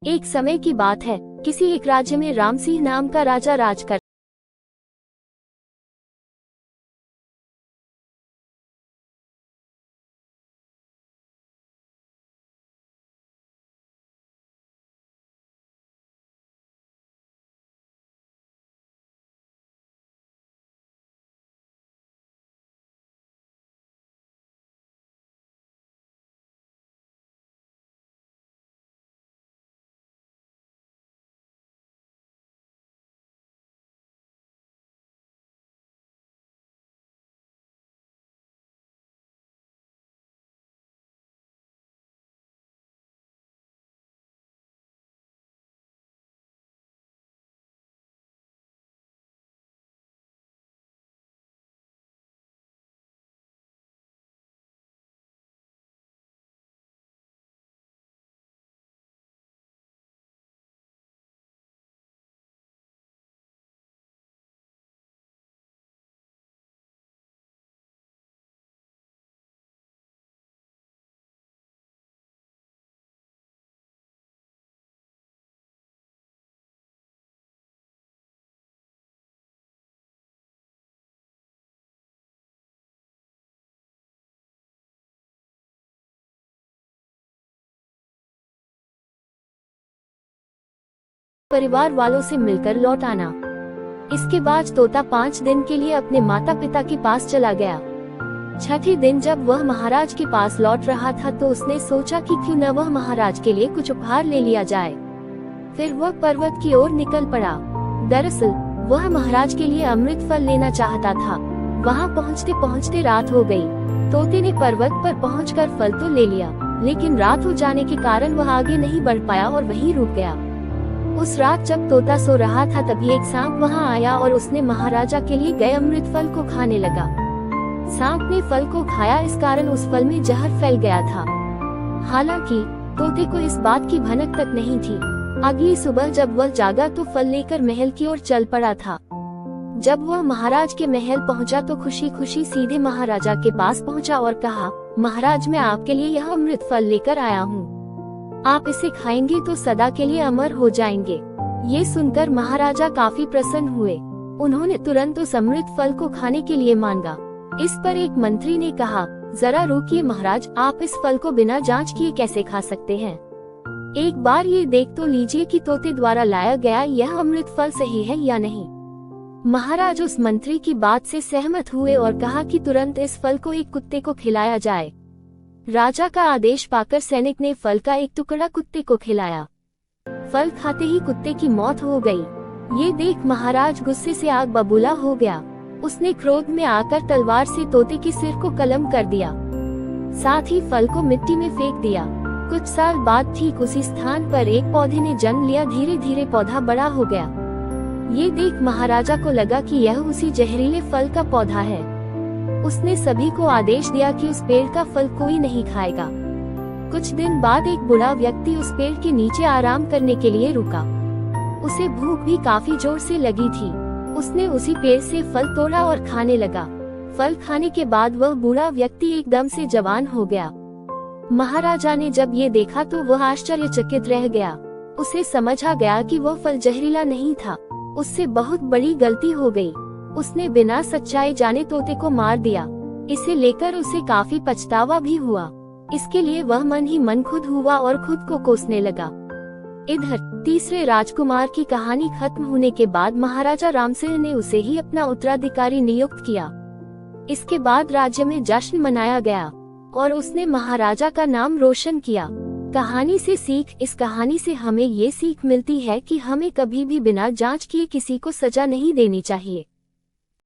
एक समय की बात है, किसी एक राज्य में राम सिंह नाम का राजा राज कर परिवार वालों से मिलकर लौट आना। इसके बाद तोता 5 दिन के लिए अपने माता पिता के पास चला गया। छठे दिन जब वह महाराज के पास लौट रहा था तो उसने सोचा कि क्यों न वह महाराज के लिए कुछ उपहार ले लिया जाए। फिर वह पर्वत की ओर निकल पड़ा। दरअसल वह महाराज के लिए अमृत फल लेना चाहता था। वहां पहुंचते पहुंचते रात हो गई। तोते ने पर्वत पर पहुंचकर फल तो ले लिया, लेकिन रात हो जाने के कारण वह आगे नहीं बढ़ पाया और वहीं रुक गया। उस रात जब तोता सो रहा था तभी एक सांप वहां आया और उसने महाराजा के लिए गए अमृत फल को खाने लगा। सांप ने फल को खाया, इस कारण उस फल में जहर फैल गया था। हालांकि तोते को इस बात की भनक तक नहीं थी। अगली सुबह जब वह जागा तो फल लेकर महल की ओर चल पड़ा था। जब वह महाराज के महल पहुंचा तो खुशी खुशी सीधे महाराजा के पास पहुंचा और कहा, महाराज मैं आपके लिए यह अमृत फल लेकर आया हूँ। आप इसे खाएंगे तो सदा के लिए अमर हो जाएंगे। ये सुनकर महाराजा काफी प्रसन्न हुए। उन्होंने तुरंत उस अमृत फल को खाने के लिए मांगा। इस पर एक मंत्री ने कहा, जरा रुकिए महाराज, आप इस फल को बिना जांच किए कैसे खा सकते हैं? एक बार ये देख तो लीजिए कि तोते द्वारा लाया गया यह अमृत फल सही है या नहीं। महाराज उस मंत्री की बात से सहमत हुए और कहा कि तुरंत इस फल को एक कुत्ते को खिलाया जाए। राजा का आदेश पाकर सैनिक ने फल का एक टुकड़ा कुत्ते को खिलाया। फल खाते ही कुत्ते की मौत हो गई। ये देख महाराज गुस्से से आग बबूला हो गया। उसने क्रोध में आकर तलवार से तोते के सिर को कलम कर दिया, साथ ही फल को मिट्टी में फेंक दिया। कुछ साल बाद ठीक उसी स्थान पर एक पौधे ने जन्म लिया। धीरे धीरे पौधा बड़ा हो गया। ये देख महाराजा को लगा कि यह उसी जहरीले फल का पौधा है। उसने सभी को आदेश दिया कि उस पेड़ का फल कोई नहीं खाएगा। कुछ दिन बाद एक बूढ़ा व्यक्ति उस पेड़ के नीचे आराम करने के लिए रुका। उसे भूख भी काफी जोर से लगी थी। उसने उसी पेड़ से फल तोड़ा और खाने लगा। फल खाने के बाद वह बूढ़ा व्यक्ति एकदम से जवान हो गया। महाराजा ने जब ये देखा तो वह आश्चर्यचकित रह गया। उसे समझ आ गया कि वह फल जहरीला नहीं था। उससे बहुत बड़ी गलती हो गई। उसने बिना सच्चाई जाने तोते को मार दिया। इसे लेकर उसे काफी पछतावा भी हुआ। इसके लिए वह मन ही मन खुद हुआ और खुद को कोसने लगा। इधर तीसरे राजकुमार की कहानी खत्म होने के बाद महाराजा रामसिंह ने उसे ही अपना उत्तराधिकारी नियुक्त किया। इसके बाद राज्य में जश्न मनाया गया और उसने महाराजा का नाम रोशन किया। कहानी से सीख, इस कहानी से हमें ये सीख मिलती है कि हमें कभी भी बिना जांच किए किसी को सजा नहीं देनी चाहिए।